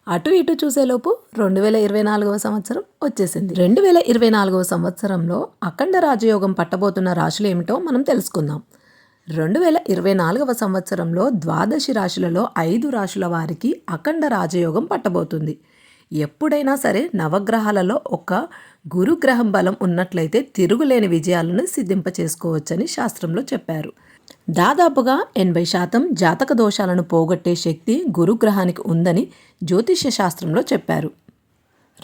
అటు ఇటు చూసేలోపు 2024వ సంవత్సరం వచ్చేసింది. 2024వ సంవత్సరంలో అఖండ రాజయోగం పట్టబోతున్న రాశులు ఏమిటో మనం తెలుసుకుందాం. 2024వ సంవత్సరంలో ద్వాదశి రాశులలో 5 రాశుల వారికి అఖండ రాజయోగం పట్టబోతుంది. ఎప్పుడైనా సరే నవగ్రహాలలో ఒక గురుగ్రహం బలం ఉన్నట్లయితే తిరుగులేని విజయాలను సిద్ధింపచేసుకోవచ్చని శాస్త్రంలో చెప్పారు. దాదాపుగా 80% జాతక దోషాలను పోగొట్టే శక్తి గురుగ్రహానికి ఉందని జ్యోతిష్య శాస్త్రంలో చెప్పారు.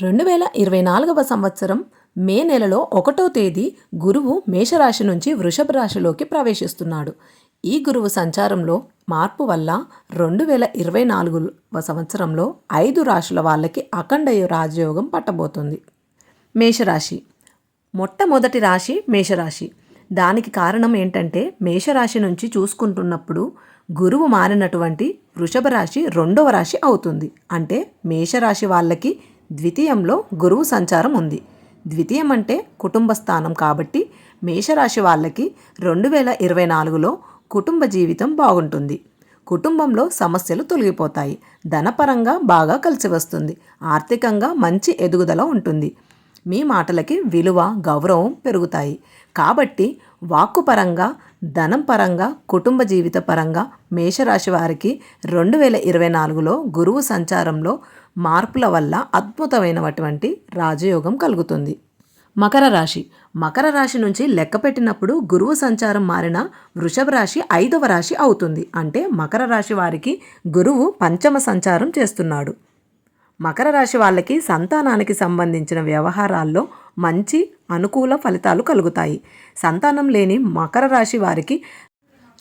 2024వ సంవత్సరం మే నెలలో 1వ తేదీ గురువు మేషరాశి నుంచి వృషభ రాశిలోకి ప్రవేశిస్తున్నాడు. ఈ గురువు సంచారంలో మార్పు వల్ల 2024వ సంవత్సరంలో 5 రాశుల వాళ్ళకి అఖండ రాజయోగం పట్టబోతుంది. మేషరాశి మొట్టమొదటి రాశి మేషరాశి. దానికి కారణం ఏంటంటే మేషరాశి నుంచి చూసుకుంటున్నప్పుడు గురువు మారినటువంటి వృషభ రాశి 2వ రాశి అవుతుంది. అంటే మేషరాశి వాళ్ళకి ద్వితీయంలో గురువు సంచారం ఉంది. ద్వితీయం అంటే కుటుంబ స్థానం కాబట్టి మేషరాశి వాళ్ళకి 2024లో కుటుంబ జీవితం బాగుంటుంది. కుటుంబంలో సమస్యలు తొలగిపోతాయి. ధనపరంగా బాగా కలిసి వస్తుంది. ఆర్థికంగా మంచి ఎదుగుదల ఉంటుంది. మీ మాటలకి విలువ గౌరవం పెరుగుతాయి. కాబట్టి వాక్కు పరంగా, ధనం పరంగా, కుటుంబ జీవిత పరంగా మేషరాశి వారికి 2024లో గురువు సంచారంలో మార్పుల వల్ల అద్భుతమైనటువంటి రాజయోగం కలుగుతుంది. మకర రాశి. మకర రాశి నుంచి లెక్క పెట్టినప్పుడు గురువు సంచారం మారిన వృషభ రాశి 5వ రాశి అవుతుంది. అంటే మకర రాశి వారికి గురువు పంచమ సంచారం చేస్తున్నాడు. మకర రాశి వాళ్ళకి సంతానానికి సంబంధించిన వ్యవహారాల్లో మంచి అనుకూల ఫలితాలు కలుగుతాయి. సంతానం లేని మకర రాశి వారికి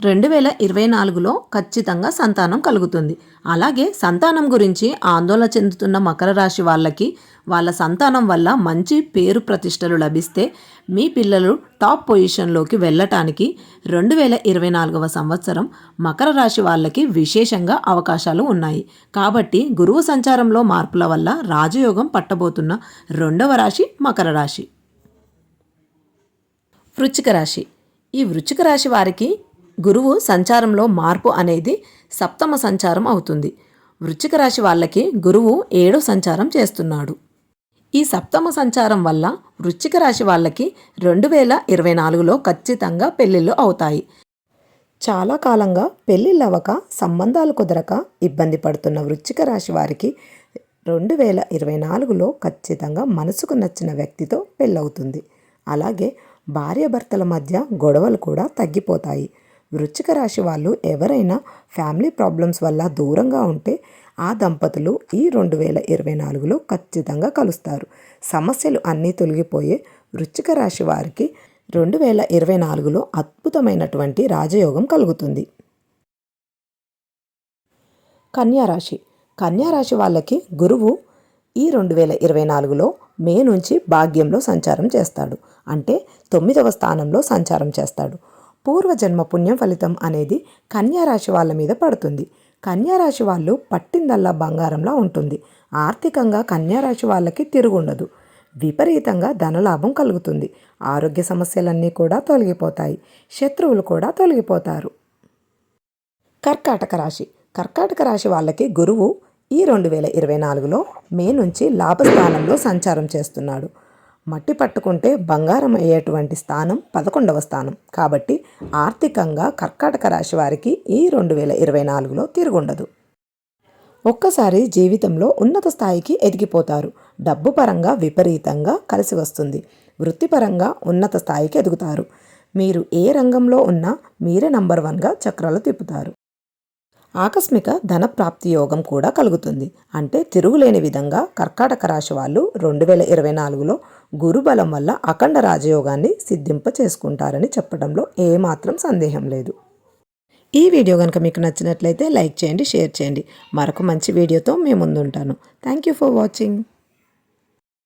2024లో ఖచ్చితంగా సంతానం కలుగుతుంది. అలాగే సంతానం గురించి ఆందోళన చెందుతున్న మకర రాశి వాళ్ళకి వాళ్ళ సంతానం వల్ల మంచి పేరు ప్రతిష్టలు లభిస్తే మీ పిల్లలు టాప్ పొజిషన్లోకి వెళ్ళటానికి 2024వ సంవత్సరం మకర రాశి వాళ్ళకి విశేషంగా అవకాశాలు ఉన్నాయి. కాబట్టి గురువు సంచారంలో మార్పుల వల్ల రాజయోగం పట్టబోతున్న 2వ రాశి మకర రాశి. వృశ్చిక రాశి. ఈ వృశ్చిక రాశి వారికి గురువు సంచారంలో మార్పు అనేది సప్తమ సంచారం అవుతుంది. వృశ్చిక రాశి వాళ్ళకి గురువు 7వ సంచారం చేస్తున్నాడు. ఈ సప్తమ సంచారం వల్ల వృశ్చిక రాశి వాళ్ళకి 2024లో ఖచ్చితంగా పెళ్ళిళ్ళు అవుతాయి. చాలా కాలంగా పెళ్ళిళ్ళు అవ్వక, సంబంధాలు కుదరక ఇబ్బంది పడుతున్న వృశ్చిక రాశి వారికి 2024లో ఖచ్చితంగా మనసుకు నచ్చిన వ్యక్తితో పెళ్ళవుతుంది. అలాగే భార్యాభర్తల మధ్య గొడవలు కూడా తగ్గిపోతాయి. వృశ్చిక రాశి వాళ్ళు ఎవరైనా ఫ్యామిలీ ప్రాబ్లమ్స్ వల్ల దూరంగా ఉంటే ఆ దంపతులు ఈ 2024లో ఖచ్చితంగా కలుస్తారు. సమస్యలు అన్నీ తొలగిపోయే వృశ్చిక రాశి వారికి 2024లో అద్భుతమైనటువంటి రాజయోగం కలుగుతుంది. కన్యారాశి. కన్యారాశి వాళ్ళకి గురువు ఈ 2024లో మే నుంచి భాగ్యంలో సంచారం చేస్తాడు. అంటే 9వ స్థానంలో సంచారం చేస్తాడు. పూర్వజన్మ పుణ్యం ఫలితం అనేది కన్యారాశి వాళ్ళ మీద పడుతుంది. కన్యారాశి వాళ్ళు పట్టిందల్లా బంగారంలా ఉంటుంది. ఆర్థికంగా కన్యారాశి వాళ్ళకి తిరుగుండదు. విపరీతంగా ధనలాభం కలుగుతుంది. ఆరోగ్య సమస్యలన్నీ కూడా తొలగిపోతాయి. శత్రువులు కూడా తొలగిపోతారు. కర్కాటక రాశి. కర్కాటక రాశి వాళ్ళకి గురువు ఈ 2024లో మే నుంచి లాభస్థానంలో సంచారం చేస్తున్నాడు. మట్టి పట్టుకుంటే బంగారం అయ్యేటువంటి స్థానం 11వ స్థానం. కాబట్టి ఆర్థికంగా కర్కాటక రాశి వారికి ఈ 2024లో తిరుగుండదు. ఒక్కసారి జీవితంలో ఉన్నత స్థాయికి ఎదిగిపోతారు. డబ్బు పరంగా విపరీతంగా కలిసి వస్తుంది. వృత్తిపరంగా ఉన్నత స్థాయికి ఎదుగుతారు. మీరు ఏ రంగంలో ఉన్నా మీరే నంబర్ 1గా చక్రాలు తిప్పుతారు. ఆకస్మిక ధన ప్రాప్తి యోగం కూడా కలుగుతుంది. అంటే తిరుగులేని విధంగా కర్కాటక రాశి వాళ్ళు 2024లో గురుబలం వల్ల అఖండ రాజయోగాన్ని సిద్ధింప చేసుకుంటారని చెప్పడంలో ఏమాత్రం సందేహం లేదు. ఈ వీడియో కనుక మీకు నచ్చినట్లయితే లైక్ చేయండి, షేర్ చేయండి. మరొక మంచి వీడియోతో మీ ముందుంటాను. Thank you for watching.